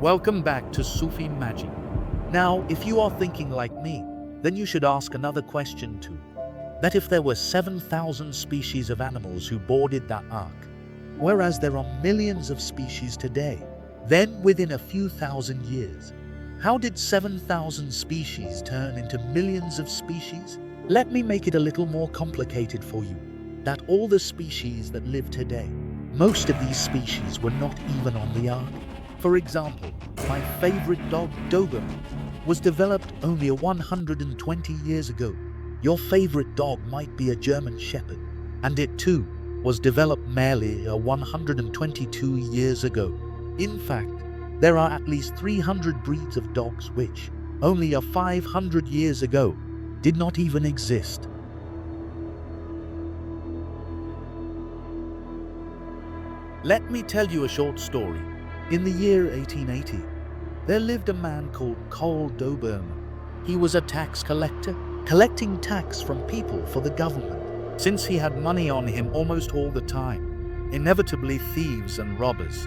Welcome back to Sufi Magic. Now, if you are thinking like me, then you should ask another question too. That if there were 7,000 species of animals who boarded that ark, whereas there are millions of species today, then within a few thousand years, how did 7,000 species turn into millions of species? Let me make it a little more complicated for you. That all the species that live today, most of these species were not even on the ark. For example, my favorite dog, Dobermann, was developed only 120 years ago. Your favorite dog might be a German Shepherd, and it too was developed merely 122 years ago. In fact, there are at least 300 breeds of dogs which, only 500 years ago, did not even exist. Let me tell you a short story. In the year 1880, there lived a man called Karl Dobermann. He was a tax collector, collecting tax from people for the government. Since he had money on him almost all the time, inevitably thieves and robbers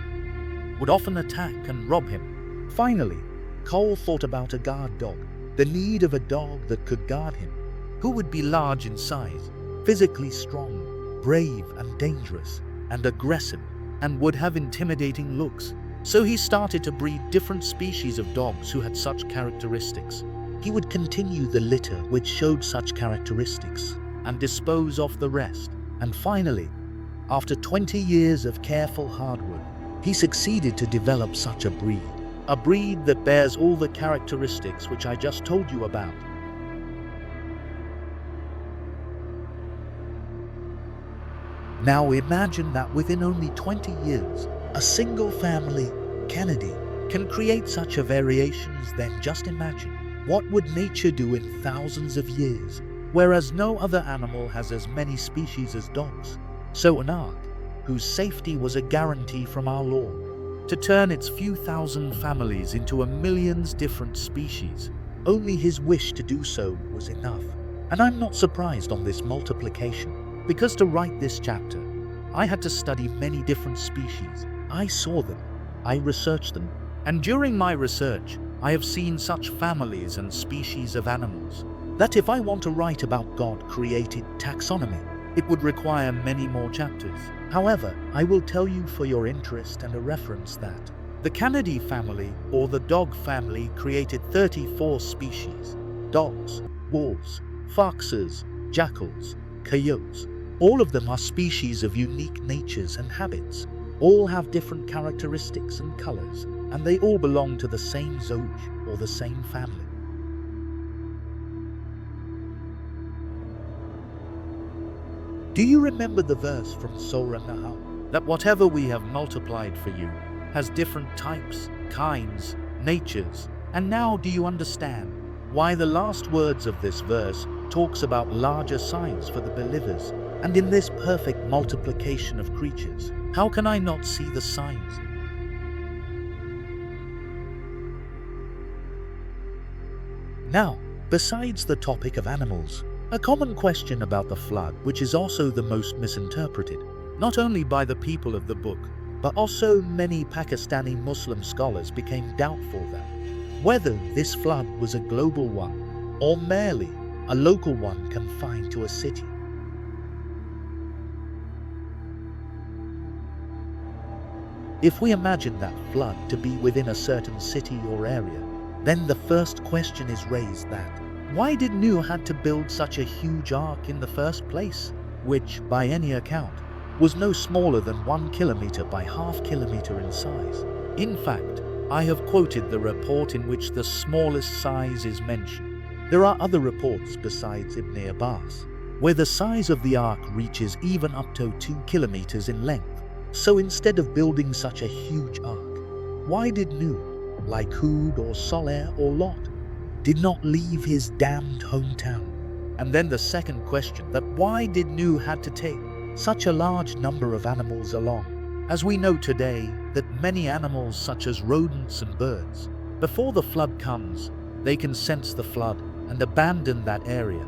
would often attack and rob him. Finally, Karl thought about a guard dog, the need of a dog that could guard him, who would be large in size, physically strong, brave and dangerous, and aggressive, and would have intimidating looks. So he started to breed different species of dogs who had such characteristics. He would continue the litter which showed such characteristics and dispose of the rest. And finally, after 20 years of careful hard work, he succeeded to develop such a breed that bears all the characteristics which I just told you about. Now imagine that within only 20 years, a single family, Kennedy, can create such a variations. Then just imagine what would nature do in thousands of years, whereas no other animal has as many species as dogs. So an ark, whose safety was a guarantee from our Lord, to turn its few thousand families into a millions different species, only his wish to do so was enough. And I'm not surprised on this multiplication, because to write this chapter, I had to study many different species. I saw them, I researched them, and during my research, I have seen such families and species of animals that if I want to write about God-created taxonomy, it would require many more chapters. However, I will tell you for your interest and a reference that the Kennedy family, or the dog family, created 34 species: dogs, wolves, foxes, jackals, coyotes. All of them are species of unique natures and habits. All have different characteristics and colors, and they all belong to the same zooge, or the same family. Do you remember the verse from Surah Nahl, that whatever we have multiplied for you has different types, kinds, natures? And now do you understand why the last words of this verse talks about larger signs for the believers? And in this perfect multiplication of creatures, how can I not see the signs? Now, besides the topic of animals, a common question about the flood, which is also the most misinterpreted, not only by the people of the book, but also many Pakistani Muslim scholars, became doubtful that whether this flood was a global one or merely a local one confined to a city. If we imagine that flood to be within a certain city or area, then the first question is raised that why did Noah had to build such a huge ark in the first place, which, by any account, was no smaller than 1 kilometer by ½ kilometer in size? In fact, I have quoted the report in which the smallest size is mentioned. There are other reports besides Ibn Abbas, where the size of the ark reaches even up to 2 kilometers in length. So instead of building such a huge ark, why did Noah, like Hud or Saleh or Lot, did not leave his damned hometown? And then the second question, that why did Noah had to take such a large number of animals along? As we know today that many animals such as rodents and birds, before the flood comes, they can sense the flood and abandon that area.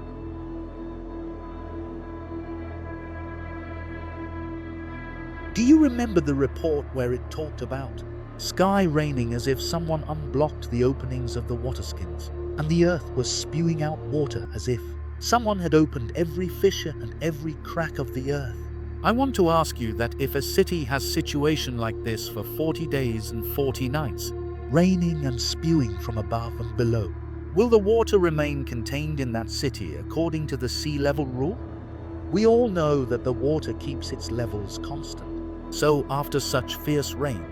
Do you remember the report where it talked about sky raining as if someone unblocked the openings of the waterskins, and the earth was spewing out water as if someone had opened every fissure and every crack of the earth. I want to ask you that if a city has situation like this for 40 days and 40 nights, raining and spewing from above and below, will the water remain contained in that city according to the sea level rule? We all know that the water keeps its levels constant. So after such fierce rain,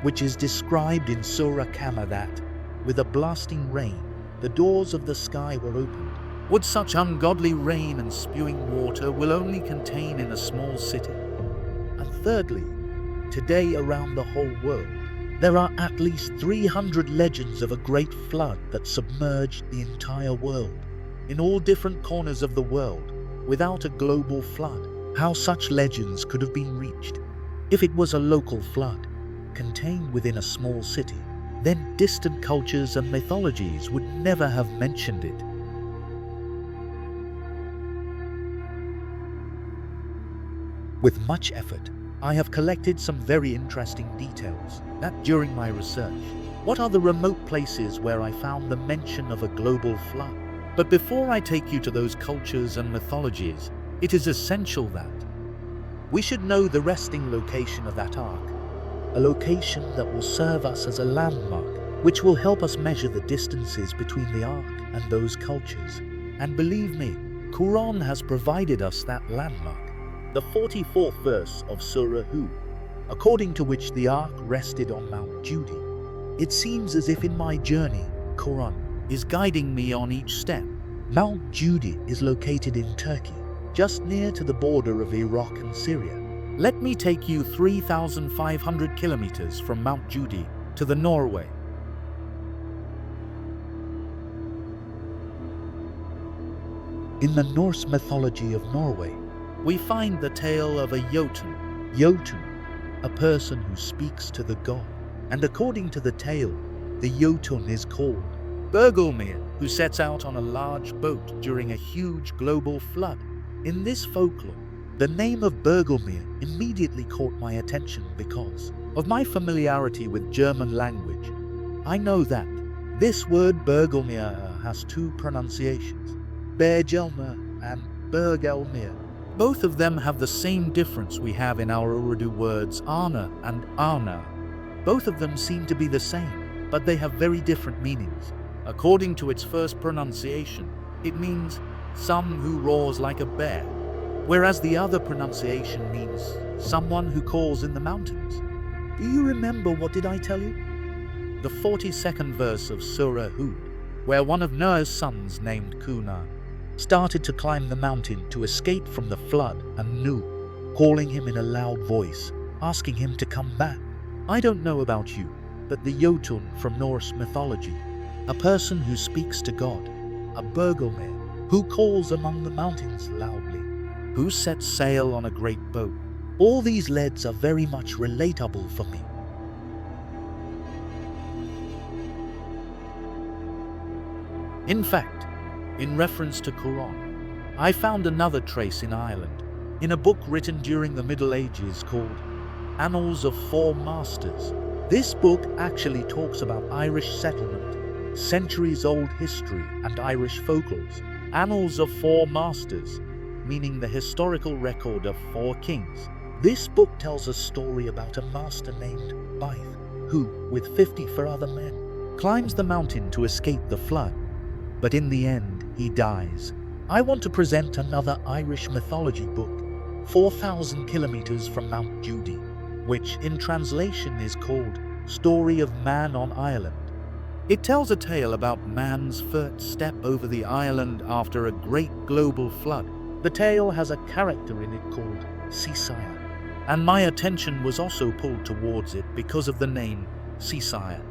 which is described in Surah Qamar that, with a blasting rain, the doors of the sky were opened, would such ungodly rain and spewing water will only contain in a small city? And thirdly, today around the whole world, there are at least 300 legends of a great flood that submerged the entire world, in all different corners of the world, without a global flood. How such legends could have been reached? If it was a local flood, contained within a small city, then distant cultures and mythologies would never have mentioned it. With much effort, I have collected some very interesting details that during my research. What are the remote places where I found the mention of a global flood? But before I take you to those cultures and mythologies, it is essential that we should know the resting location of that ark, a location that will serve us as a landmark, which will help us measure the distances between the ark and those cultures. And believe me, Quran has provided us that landmark. The 44th verse of Surah Hud, according to which the ark rested on Mount Judi. It seems as if in my journey, Quran is guiding me on each step. Mount Judi is located in Turkey, just near to the border of Iraq and Syria. Let me take you 3,500 kilometers from Mount Judi to the Norway. In the Norse mythology of Norway, we find the tale of a Jotun, a person who speaks to the god. And according to the tale, the Jotun is called Bergelmir, who sets out on a large boat during a huge global flood. In this folklore, the name of Bergelmir immediately caught my attention because of my familiarity with German language. I know that this word Bergelmir has two pronunciations, Bergelmir and Bergelmir. Both of them have the same difference we have in our Urdu words Ana and Ana. Both of them seem to be the same, but they have very different meanings. According to its first pronunciation, it means someone who roars like a bear, whereas the other pronunciation means someone who calls in the mountains. Do you remember what did I tell you? The 42nd verse of Surah Hud, where one of Noah's sons named Kuna started to climb the mountain to escape from the flood, and Nuh, calling him in a loud voice, asking him to come back. I don't know about you, but the Jotun from Norse mythology, a person who speaks to God, a Bergelmir, who calls among the mountains loudly, who sets sail on a great boat. All these leads are very much relatable for me. In fact, in reference to Quran, I found another trace in Ireland, in a book written during the Middle Ages called Annals of Four Masters. This book actually talks about Irish settlement, centuries-old history, and Irish folklores. Annals of Four Masters, meaning the historical record of four kings. This book tells a story about a master named Baith, who, with 54 other men, climbs the mountain to escape the flood. But in the end, he dies. I want to present another Irish mythology book, 4,000 kilometers from Mount Judi, which in translation is called Story of Man on Ireland. It tells a tale about man's first step over the island after a great global flood. The tale has a character in it called Seasire, and my attention was also pulled towards it because of the name Seasire.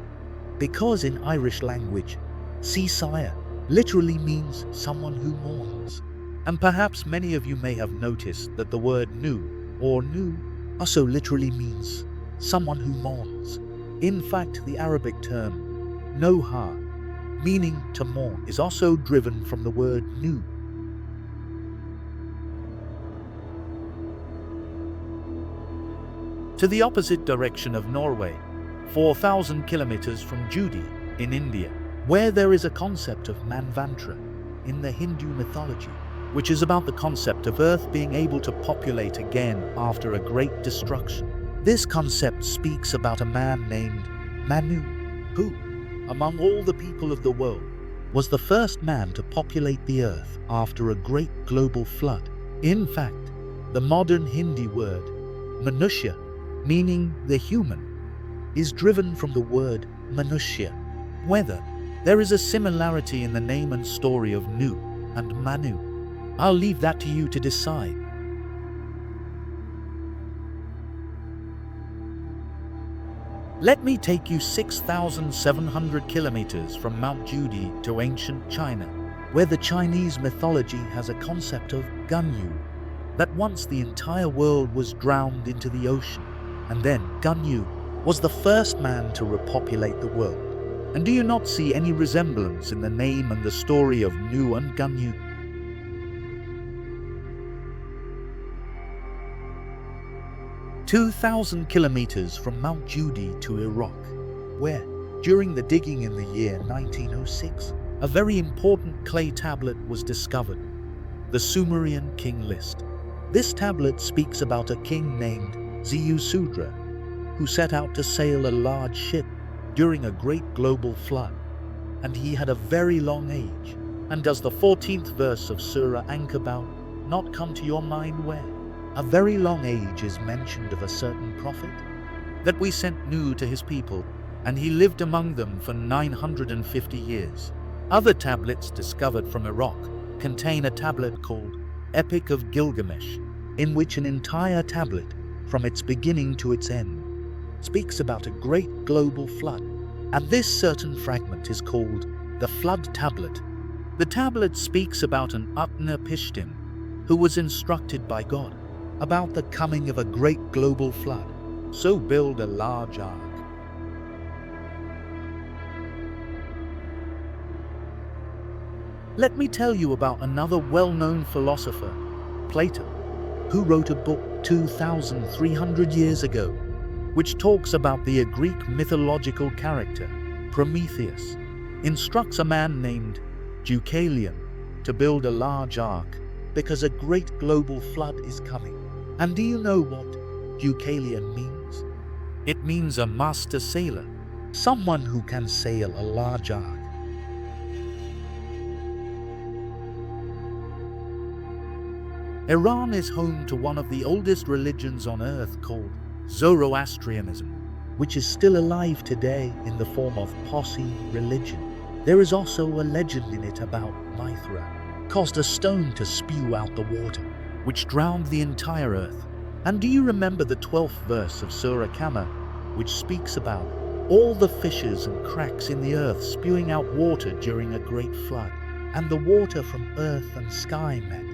Because in Irish language, Seasire literally means someone who mourns. And perhaps many of you may have noticed that the word nu or nu also literally means someone who mourns. In fact, the Arabic term noha, meaning to mourn, is also driven from the word nu. To the opposite direction of Norway, 4,000 kilometers from Judi in India, where there is a concept of Manvantara in the Hindu mythology, which is about the concept of Earth being able to populate again after a great destruction. This concept speaks about a man named Manu, who, among all the people of the world, was the first man to populate the Earth after a great global flood. In fact, the modern Hindi word Manushya, meaning the human, is driven from the word Manushya. Whether there is a similarity in the name and story of Nu and Manu, I'll leave that to you to decide. Let me take you 6,700 kilometers from Mount Judi to ancient China, where the Chinese mythology has a concept of Ganyu, that once the entire world was drowned into the ocean, and then Ganyu was the first man to repopulate the world. And do you not see any resemblance in the name and the story of Nu and Ganyu? "2,000 kilometers from Mount Judi to Iraq, where, during the digging in the year 1906, a very important clay tablet was discovered, the Sumerian king list. This tablet speaks about a king named Ziusudra, who set out to sail a large ship during a great global flood, and he had a very long age. And does the 14th verse of Surah Ankabut not come to your mind, where a very long age is mentioned of a certain prophet? That we sent Nu to his people, and he lived among them for 950 years. Other tablets discovered from Iraq contain a tablet called Epic of Gilgamesh, in which an entire tablet, from its beginning to its end, speaks about a great global flood, and this certain fragment is called the Flood Tablet. The tablet speaks about an Utnapishtim who was instructed by God about the coming of a great global flood, so build a large ark. Let me tell you about another well-known philosopher, Plato, who wrote a book 2,300 years ago, which talks about the Greek mythological character, Prometheus, instructs a man named Deucalion to build a large ark because a great global flood is coming. And do you know what Deucalion means? It means a master sailor, someone who can sail a large ark. Iran is home to one of the oldest religions on earth called Zoroastrianism, which is still alive today in the form of Parsi religion. There is also a legend in it about Mithra caused a stone to spew out the water, which drowned the entire earth. And do you remember the 12th verse of Surah Qamar, which speaks about all the fissures and cracks in the earth spewing out water during a great flood, and the water from earth and sky met?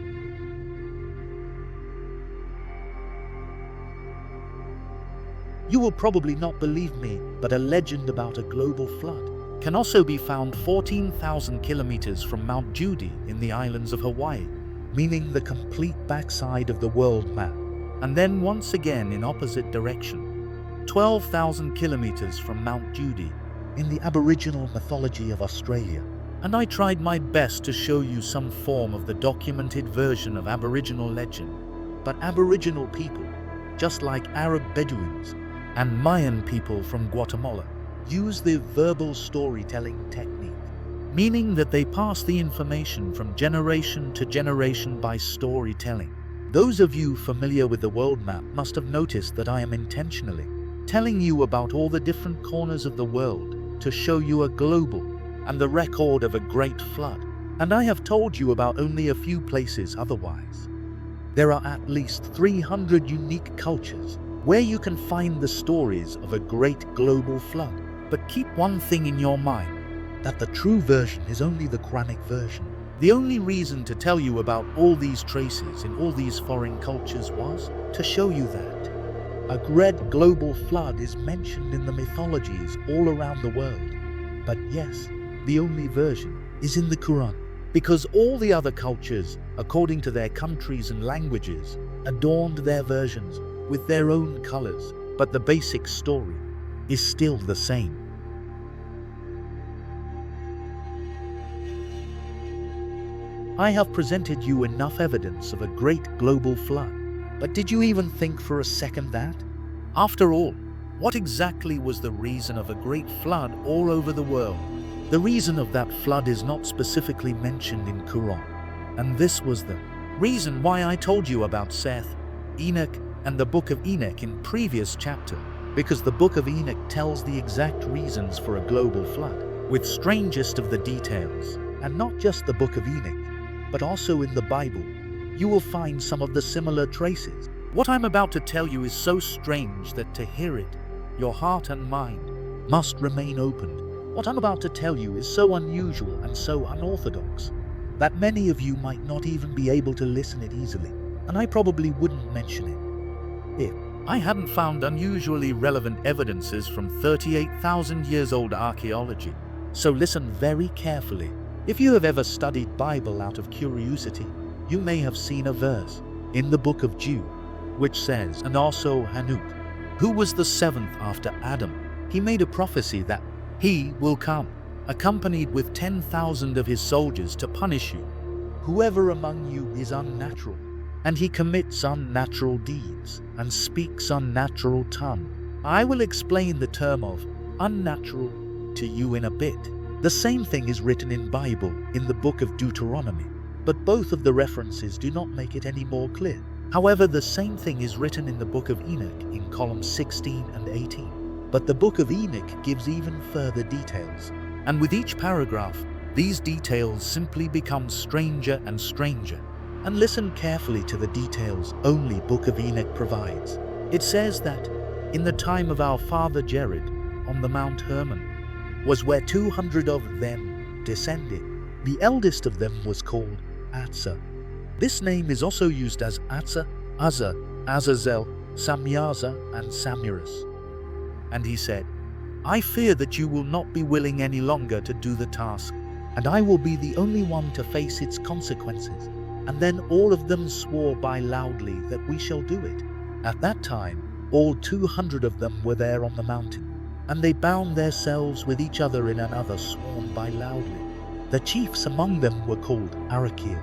You will probably not believe me, but a legend about a global flood can also be found 14,000 kilometers from Mount Judi in the islands of Hawaii, meaning the complete backside of the world map, and then once again in opposite direction, 12,000 kilometers from Mount Judi in the Aboriginal mythology of Australia. And I tried my best to show you some form of the documented version of Aboriginal legend. But Aboriginal people, just like Arab Bedouins and Mayan people from Guatemala, use the verbal storytelling technique, meaning that they pass the information from generation to generation by storytelling. Those of you familiar with the world map must have noticed that I am intentionally telling you about all the different corners of the world to show you a global and the record of a great flood. And I have told you about only a few places otherwise. There are at least 300 unique cultures where you can find the stories of a great global flood. But keep one thing in your mind, that the true version is only the Quranic version. The only reason to tell you about all these traces in all these foreign cultures was to show you that a great global flood is mentioned in the mythologies all around the world. But yes, the only version is in the Quran, because all the other cultures, according to their countries and languages, adorned their versions with their own colors, but the basic story is still the same. I have presented you enough evidence of a great global flood, but did you even think for a second that? After all, what exactly was the reason of a great flood all over the world? The reason of that flood is not specifically mentioned in Quran, and this was the reason why I told you about Seth, Enoch, and the Book of Enoch in previous chapter, because the Book of Enoch tells the exact reasons for a global flood, with strangest of the details, and not just the Book of Enoch, but also in the Bible, you will find some of the similar traces. What I'm about to tell you is so strange that to hear it, your heart and mind must remain opened. What I'm about to tell you is so unusual and so unorthodox that many of you might not even be able to listen it easily, and I probably wouldn't mention it if I hadn't found unusually relevant evidences from 38,000 years old archaeology. So listen very carefully. If you have ever studied Bible out of curiosity, you may have seen a verse in the book of Jude, which says, "And also Hanuk, who was the seventh after Adam, he made a prophecy that he will come, accompanied with 10,000 of his soldiers to punish you. Whoever among you is unnatural, and he commits unnatural deeds, and speaks unnatural tongue." I will explain the term of unnatural to you in a bit. The same thing is written in Bible in the book of Deuteronomy, but both of the references do not make it any more clear. However, the same thing is written in the book of Enoch in columns 16 and 18. But the book of Enoch gives even further details. And with each paragraph, these details simply become stranger and stranger. And listen carefully to the details only book of Enoch provides. It says that, in the time of our father Jared, on the Mount Hermon, was where 200 of them descended. The eldest of them was called Atza. This name is also used as Atza, Uzzah, Azazel, Samyaza, and Samirus. And he said, "I fear that you will not be willing any longer to do the task, and I will be the only one to face its consequences." And then all of them swore by loudly that we shall do it. At that time, all 200 of them were there on the mountain, and they bound themselves with each other in another sworn by loudly. The chiefs among them were called Arakiel,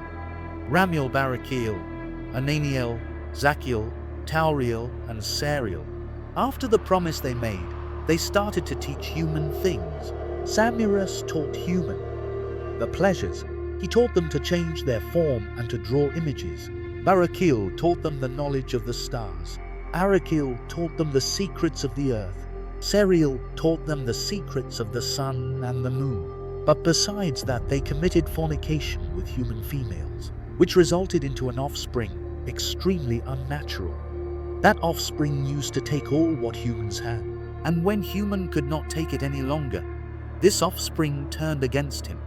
Ramiel, Barakiel, Ananiel, Zachiel, Tauriel, and Sariel. After the promise they made, they started to teach human things. Samirus taught human the pleasures. He taught them to change their form and to draw images. Barakiel taught them the knowledge of the stars. Arakiel taught them the secrets of the earth. Sariel taught them the secrets of the sun and the moon. But besides that, they committed fornication with human females, which resulted into an offspring extremely unnatural. That offspring used to take all what humans had, and when human could not take it any longer, this offspring turned against him.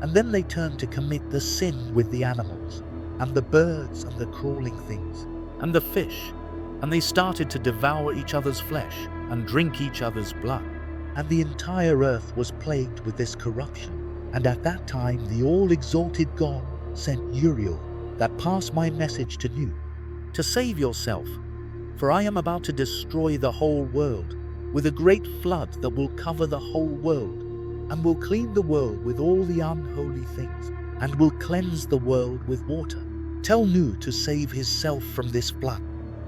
And then they turned to commit the sin with the animals, and the birds, and the crawling things, and the fish, and they started to devour each other's flesh and drink each other's blood. And the entire earth was plagued with this corruption. And at that time the all-exalted God sent Uriel that passed my message to you, to save yourself, for I am about to destroy the whole world with a great flood that will cover the whole world, and will clean the world with all the unholy things, and will cleanse the world with water. Tell Nu to save himself from this flood,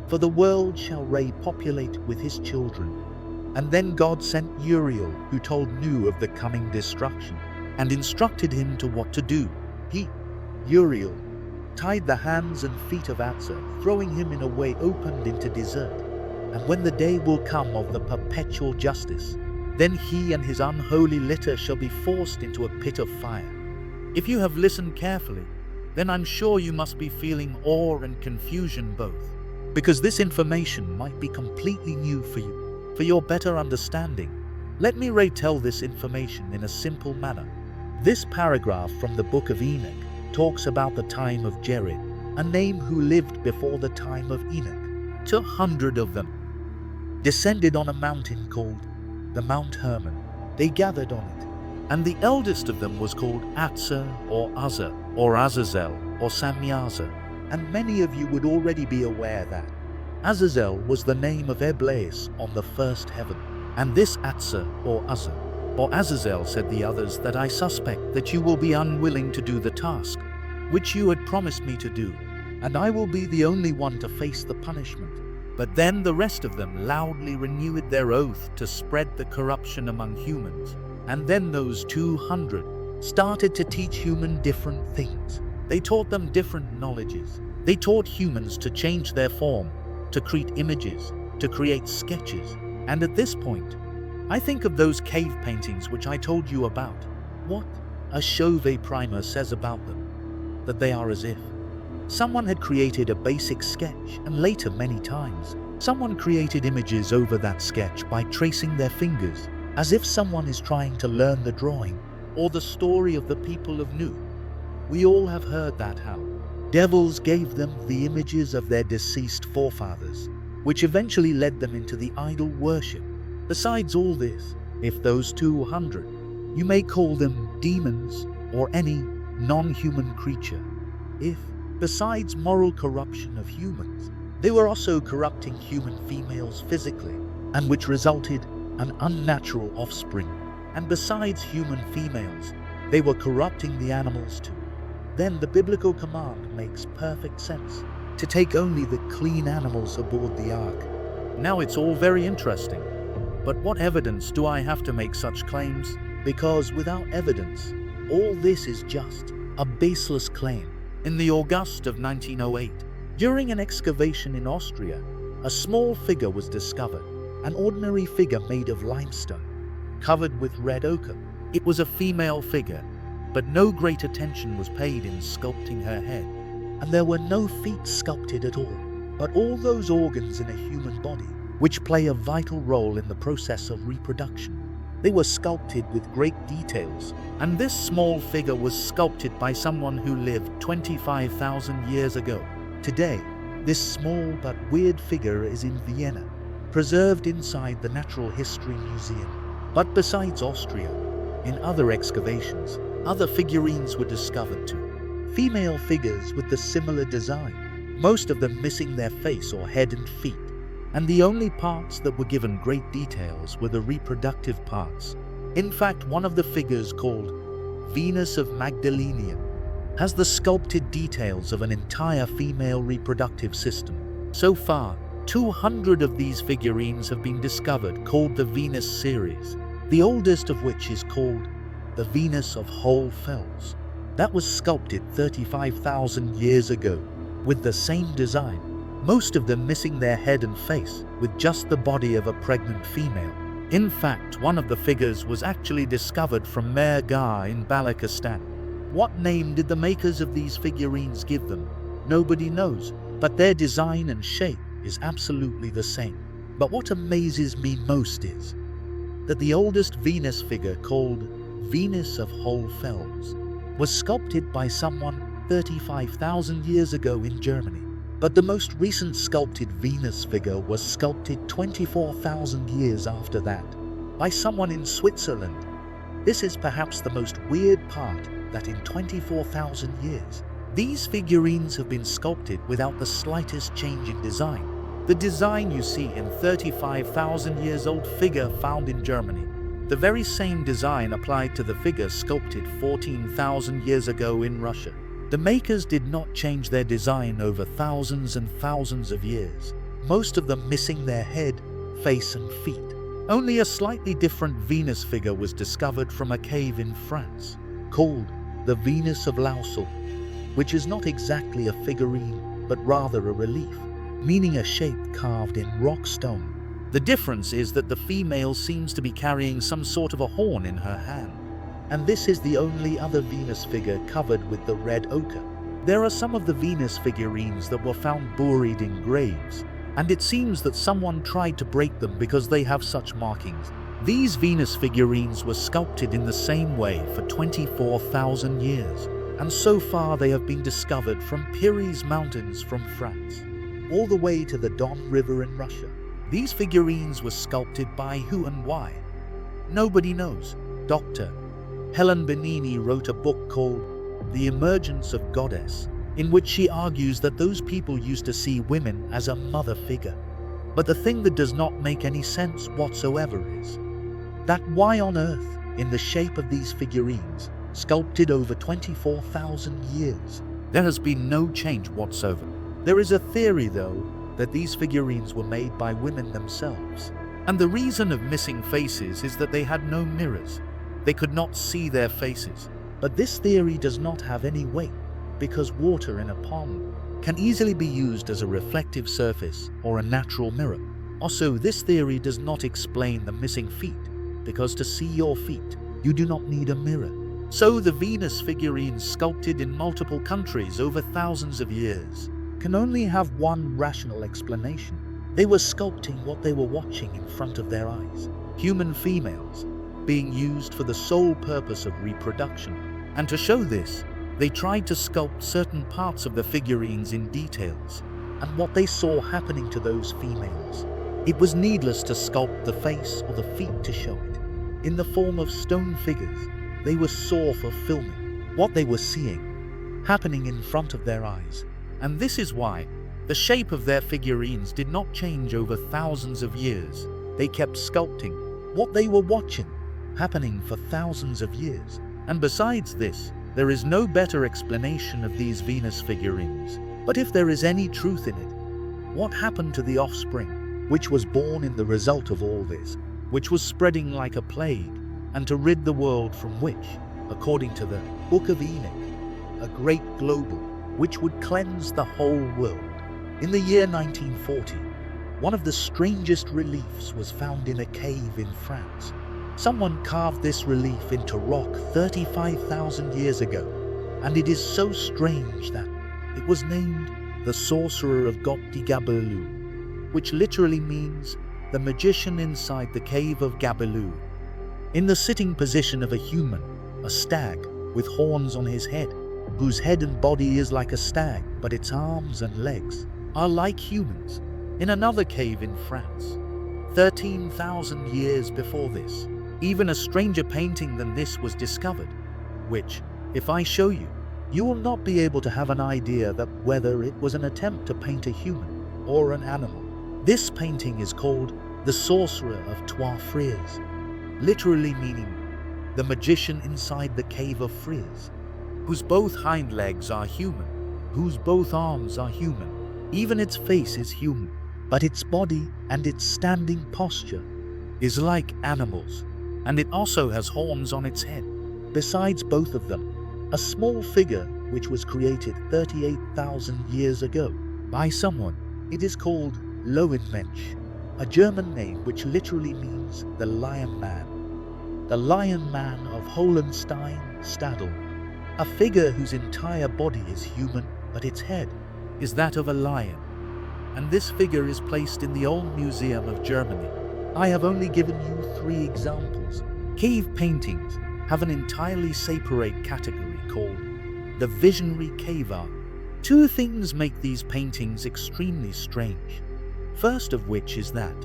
for the world shall repopulate with his children. And then God sent Uriel, who told Nu of the coming destruction, and instructed him to what to do. He, Uriel, tied the hands and feet of Atza, throwing him in a way opened into desert. And when the day will come of the perpetual justice, then he and his unholy litter shall be forced into a pit of fire. If you have listened carefully, then I'm sure you must be feeling awe and confusion both, because this information might be completely new for you. For your better understanding, let me retell this information in a simple manner. This paragraph from the book of Enoch talks about the time of Jared, a name who lived before the time of Enoch. 200 of them descended on a mountain called the Mount Hermon. They gathered on it, and the eldest of them was called Atza or Uzzah or Azazel or Samyaza. And many of you would already be aware that Azazel was the name of Eblis on the first heaven. And this Atza or Uzza or Azazel, said the others, that I suspect that you will be unwilling to do the task which you had promised me to do, and I will be the only one to face the punishment. But then the rest of them loudly renewed their oath to spread the corruption among humans. And then those 200 started to teach humans different things. They taught them different knowledges. They taught humans to change their form, to create images, to create sketches. And at this point, I think of those cave paintings which I told you about. What a Chauvet primer says about them, that they are as if someone had created a basic sketch, and later, many times, someone created images over that sketch by tracing their fingers, as if someone is trying to learn the drawing or the story of the people of Nu. We all have heard that how devils gave them the images of their deceased forefathers, which eventually led them into the idol worship. Besides all this, if those 200, you may call them demons or any non-human creature, if, besides moral corruption of humans, they were also corrupting human females physically, and which resulted an unnatural offspring, and besides human females, they were corrupting the animals too, then the biblical command makes perfect sense to take only the clean animals aboard the ark. Now it's all very interesting, but what evidence do I have to make such claims? Because without evidence, all this is just a baseless claim. In the August of 1908, during an excavation in Austria, a small figure was discovered, an ordinary figure made of limestone, covered with red ochre. It was a female figure, but no great attention was paid in sculpting her head, and there were no feet sculpted at all, but all those organs in a human body, which play a vital role in the process of reproduction. They were sculpted with great details, and this small figure was sculpted by someone who lived 25,000 years ago. Today, this small but weird figure is in Vienna, preserved inside the Natural History Museum. But besides Austria, in other excavations, other figurines were discovered too. Female figures with the similar design, most of them missing their face or head and feet, and the only parts that were given great details were the reproductive parts. In fact, one of the figures, called Venus of Magdalenium, has the sculpted details of an entire female reproductive system. So far, 200 of these figurines have been discovered, called the Venus series, the oldest of which is called the Venus of Whole Fells. That was sculpted 35,000 years ago, with the same design, most of them missing their head and face, with just the body of a pregnant female. In fact, one of the figures was actually discovered from Mer Gar in Balochistan. What name did the makers of these figurines give them? Nobody knows, but their design and shape is absolutely the same. But what amazes me most is that the oldest Venus figure, called Venus of Whole Fells, was sculpted by someone 35,000 years ago in Germany. But the most recent sculpted Venus figure was sculpted 24,000 years after that by someone in Switzerland. This is perhaps the most weird part, that in 24,000 years, these figurines have been sculpted without the slightest change in design. The design you see in 35,000 years old figure found in Germany, the very same design applied to the figure sculpted 14,000 years ago in Russia. The makers did not change their design over thousands and thousands of years, most of them missing their head, face and feet. Only a slightly different Venus figure was discovered from a cave in France, called the Venus of Lausel, which is not exactly a figurine, but rather a relief, meaning a shape carved in rock stone. The difference is that the female seems to be carrying some sort of a horn in her hand. And this is the only other Venus figure covered with the red ochre. There are some of the Venus figurines that were found buried in graves, and it seems that someone tried to break them because they have such markings. These Venus figurines were sculpted in the same way for 24,000 years, and so far they have been discovered from Pyrenees Mountains from France, all the way to the Don River in Russia. These figurines were sculpted by who and why? Nobody knows. Dr. Helen Benini wrote a book called The Emergence of Goddess, in which she argues that those people used to see women as a mother figure. But the thing that does not make any sense whatsoever is that why on earth, in the shape of these figurines, sculpted over 24,000 years, there has been no change whatsoever. There is a theory, though, that these figurines were made by women themselves. And the reason of missing faces is that they had no mirrors. They could not see their faces. But this theory does not have any weight, because water in a pond can easily be used as a reflective surface or a natural mirror. Also, this theory does not explain the missing feet, because to see your feet, you do not need a mirror. So the Venus figurines sculpted in multiple countries over thousands of years can only have one rational explanation. They were sculpting what they were watching in front of their eyes. Human females being used for the sole purpose of reproduction. And to show this, they tried to sculpt certain parts of the figurines in details, and what they saw happening to those females. It was needless to sculpt the face or the feet to show it. In the form of stone figures, they were saw for filming what they were seeing happening in front of their eyes. And this is why the shape of their figurines did not change over thousands of years. They kept sculpting what they were watching happening for thousands of years. And besides this, there is no better explanation of these Venus figurines. But if there is any truth in it, what happened to the offspring, which was born in the result of all this, which was spreading like a plague, and to rid the world from which, according to the Book of Enoch, a great global which would cleanse the whole world. In the year 1940, one of the strangest reliefs was found in a cave in France. Someone carved this relief into rock 35,000 years ago, and it is so strange that it was named the Sorcerer of Gobdi-Gabelou, which literally means the magician inside the cave of Gabelou. In the sitting position of a human, a stag with horns on his head, whose head and body is like a stag, but its arms and legs are like humans. In another cave in France, 13,000 years before this, even a stranger painting than this was discovered, which, if I show you, you will not be able to have an idea that whether it was an attempt to paint a human or an animal. This painting is called the Sorcerer of Trois Frères, literally meaning the magician inside the cave of Frères, whose both hind legs are human, whose both arms are human, even its face is human, but its body and its standing posture is like animals, and it also has horns on its head. Besides both of them, a small figure which was created 38,000 years ago by someone. It is called Lowenmensch, a German name which literally means the Lion Man. The Lion Man of Hohenstein Stadel, a figure whose entire body is human, but its head is that of a lion. And this figure is placed in the Old Museum of Germany. I have only given you 3 examples. Cave paintings have an entirely separate category called the visionary cave art. 2 things make these paintings extremely strange. First of which is that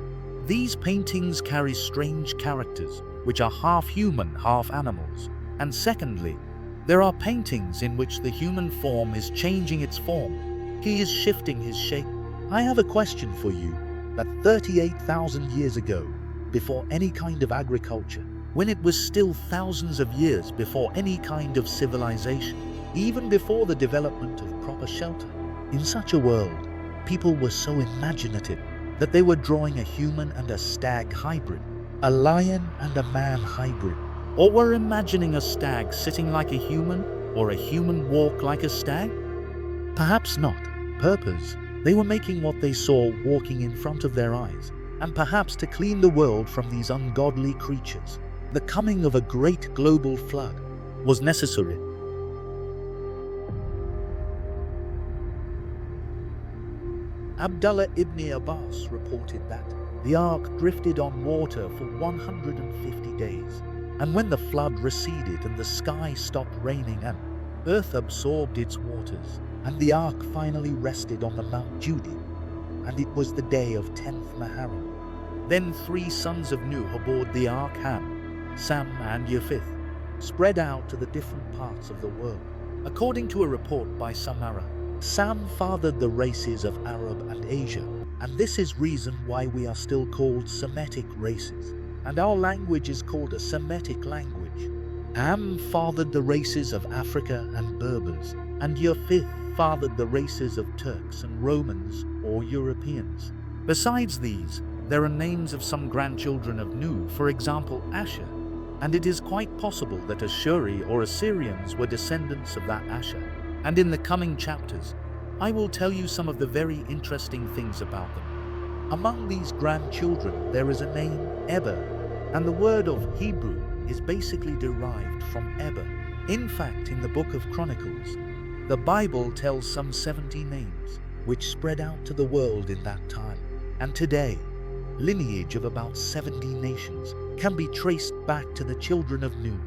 these paintings carry strange characters which are half human, half animals. And secondly, there are paintings in which the human form is changing its form. He is shifting his shape. I have a question for you. That 38,000 years ago, before any kind of agriculture, when it was still thousands of years before any kind of civilization, even before the development of proper shelter, in such a world, people were so imaginative that they were drawing a human and a stag hybrid, a lion and a man hybrid, or were imagining a stag sitting like a human or a human walk like a stag? Perhaps not. Purpose. They were making what they saw walking in front of their eyes, and perhaps to clean the world from these ungodly creatures. The coming of a great global flood was necessary. Abdullah ibn Abbas reported that the ark drifted on water for 150 days, and when the flood receded and the sky stopped raining and earth absorbed its waters, and the ark finally rested on the Mount Judi, and it was the day of 10th Muharram. Then 3 sons of Nuh aboard the ark, Ham, Sam and Japheth, spread out to the different parts of the world. According to a report by Samara, Sam fathered the races of Arab and Asia, And this is reason why we are still called Semitic races. And our language is called a Semitic language. Ham fathered the races of Africa and Berbers, and Yafith fathered the races of Turks and Romans or Europeans. Besides these, there are names of some grandchildren of Nu, for example Asher, and it is quite possible that Ashuri or Assyrians were descendants of that Asher. And in the coming chapters, I will tell you some of the very interesting things about them. Among these grandchildren there is a name Eber, and the word of Hebrew is basically derived from Eber. In fact, in the book of Chronicles, the Bible tells some 70 names, which spread out to the world in that time. And today, lineage of about 70 nations can be traced back to the children of Nu,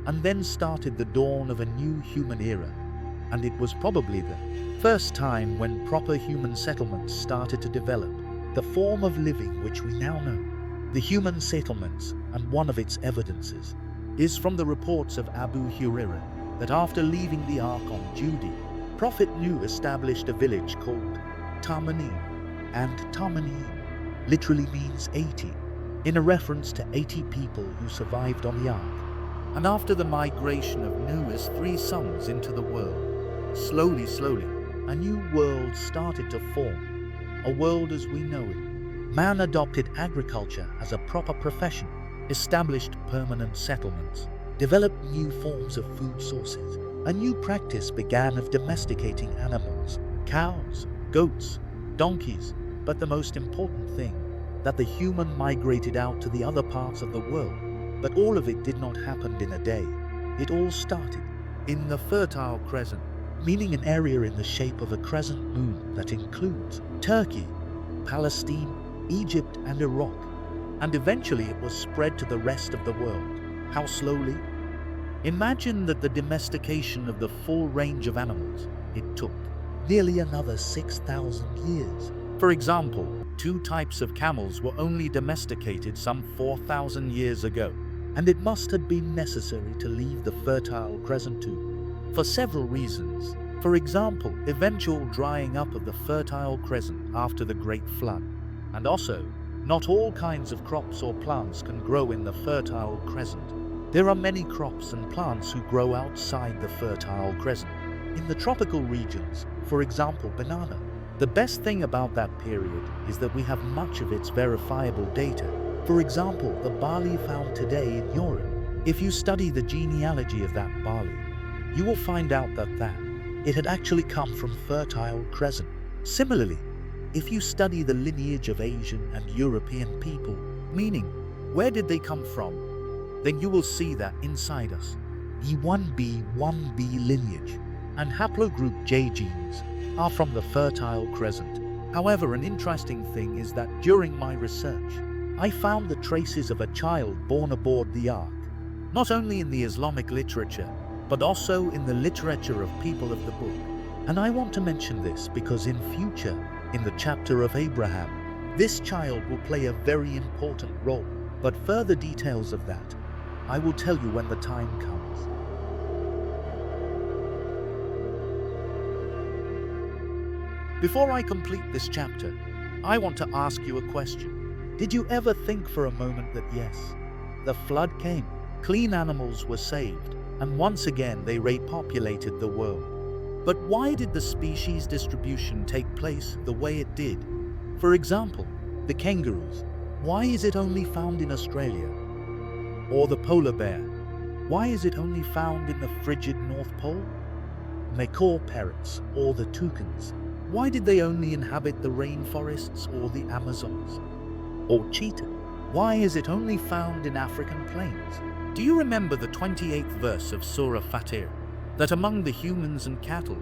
and then started the dawn of a new human era. And it was probably the first time when proper human settlements started to develop, the form of living which we now know. The human settlements, and one of its evidences, is from the reports of Abu Hurairah that after leaving the Ark on Judi, Prophet Nu established a village called Tamanim, and Tamanim literally means 80, in a reference to 80 people who survived on the Ark. And after the migration of Nu's 3 sons into the world, slowly, a new world started to form, a world as we know it. Man adopted agriculture as a proper profession, established permanent settlements, developed new forms of food sources. A new practice began of domesticating animals, cows, goats, donkeys, but the most important thing, that the human migrated out to the other parts of the world. But all of it did not happen in a day. It all started in the Fertile Crescent, meaning an area in the shape of a crescent moon that includes Turkey, Palestine, Egypt and Iraq, and eventually it was spread to the rest of the world. How slowly? Imagine that the domestication of the full range of animals, it took nearly another 6,000 years. For example, 2 types of camels were only domesticated some 4,000 years ago, and it must have been necessary to leave the Fertile Crescent too, for several reasons. For example, eventual drying up of the Fertile Crescent after the Great Flood. And also, not all kinds of crops or plants can grow in the Fertile Crescent. There are many crops and plants who grow outside the Fertile Crescent. In the tropical regions, for example banana, the best thing about that period is that we have much of its verifiable data. For example, the barley found today in Europe. If you study the genealogy of that barley, you will find out that it had actually come from Fertile Crescent. Similarly, if you study the lineage of Asian and European people, meaning where did they come from, then you will see that inside us, E1b, 1b lineage and haplogroup J genes are from the Fertile Crescent. However, an interesting thing is that during my research, I found the traces of a child born aboard the Ark, not only in the Islamic literature, but also in the literature of people of the book. And I want to mention this because in future, in the chapter of Abraham, this child will play a very important role. But further details of that, I will tell you when the time comes. Before I complete this chapter, I want to ask you a question. Did you ever think for a moment that yes, the flood came, clean animals were saved, and once again they repopulated the world? But why did the species distribution take place the way it did? For example, the kangaroos. Why is it only found in Australia? Or the polar bear. Why is it only found in the frigid North Pole? Macaw parrots or the toucans. Why did they only inhabit the rainforests or the Amazons? Or cheetah. Why is it only found in African plains? Do you remember the 28th verse of Surah Fatir? That among the humans and cattle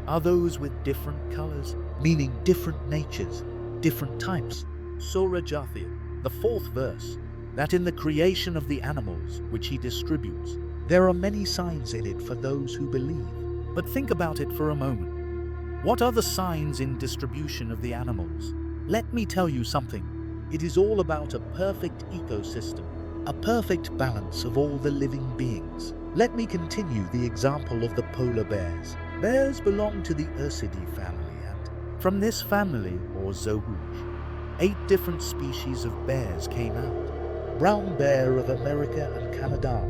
are those with different colors, meaning different natures, different types. Surah Jathir, the 4th verse, that in the creation of the animals which he distributes, there are many signs in it for those who believe. But think about it for a moment. What are the signs in distribution of the animals? Let me tell you something. It is all about a perfect ecosystem, a perfect balance of all the living beings. Let me continue the example of the polar bears. Bears belong to the Ursidae family and, From this family, or zoohooj, 8 different species of bears came out. Brown bear of America and Canada,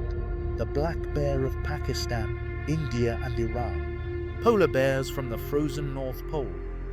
the black bear of Pakistan, India and Iran, polar bears from the frozen North Pole,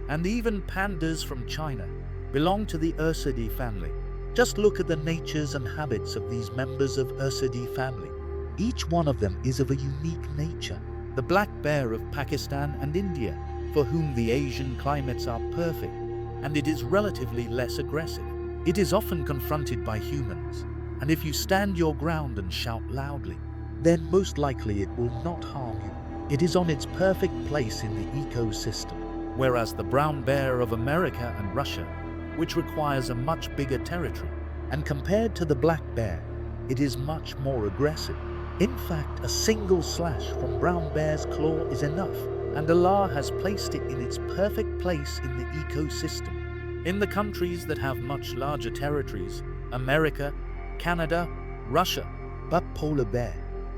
and even pandas from China belong to the Ursidae family. Just look at the natures and habits of these members of Ursidae family. Each one of them is of a unique nature. The black bear of Pakistan and India, for whom the Asian climates are perfect, and it is relatively less aggressive. It is often confronted by humans, and if you stand your ground and shout loudly, then most likely it will not harm you. It is on its perfect place in the ecosystem. Whereas the brown bear of America and Russia, which requires a much bigger territory, and compared to the black bear, it is much more aggressive. In fact, a single slash from brown bear's claw is enough, and Allah has placed it in its perfect place in the ecosystem. In the countries that have much larger territories, America, Canada, Russia, but polar bear,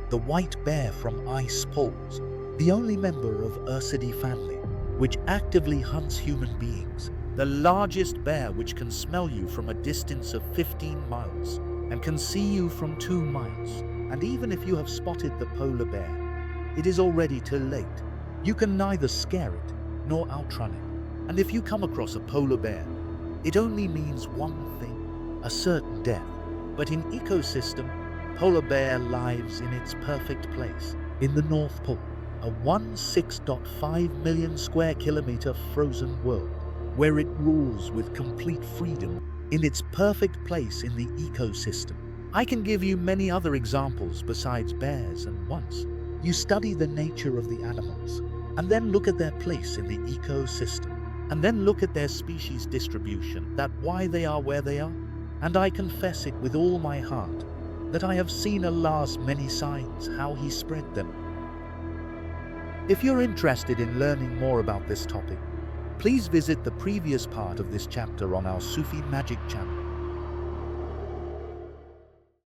the white bear from ice poles, the only member of Ursidae family, which actively hunts human beings, the largest bear which can smell you from a distance of 15 miles and can see you from 2 miles. And even if you have spotted the polar bear, it is already too late. You can neither scare it nor outrun it. And if you come across a polar bear, it only means one thing, a certain death. But in ecosystem, polar bear lives in its perfect place, in the North Pole, a 16.5 million square kilometer frozen world, where it rules with complete freedom in its perfect place in the ecosystem. I can give you many other examples besides bears, and once you study the nature of the animals, and then look at their place in the ecosystem, and then look at their species distribution, that why they are where they are, and I confess it with all my heart, that I have seen Allah's many signs, how He spread them. If you're interested in learning more about this topic, please visit the previous part of this chapter on our Sufi Magic channel.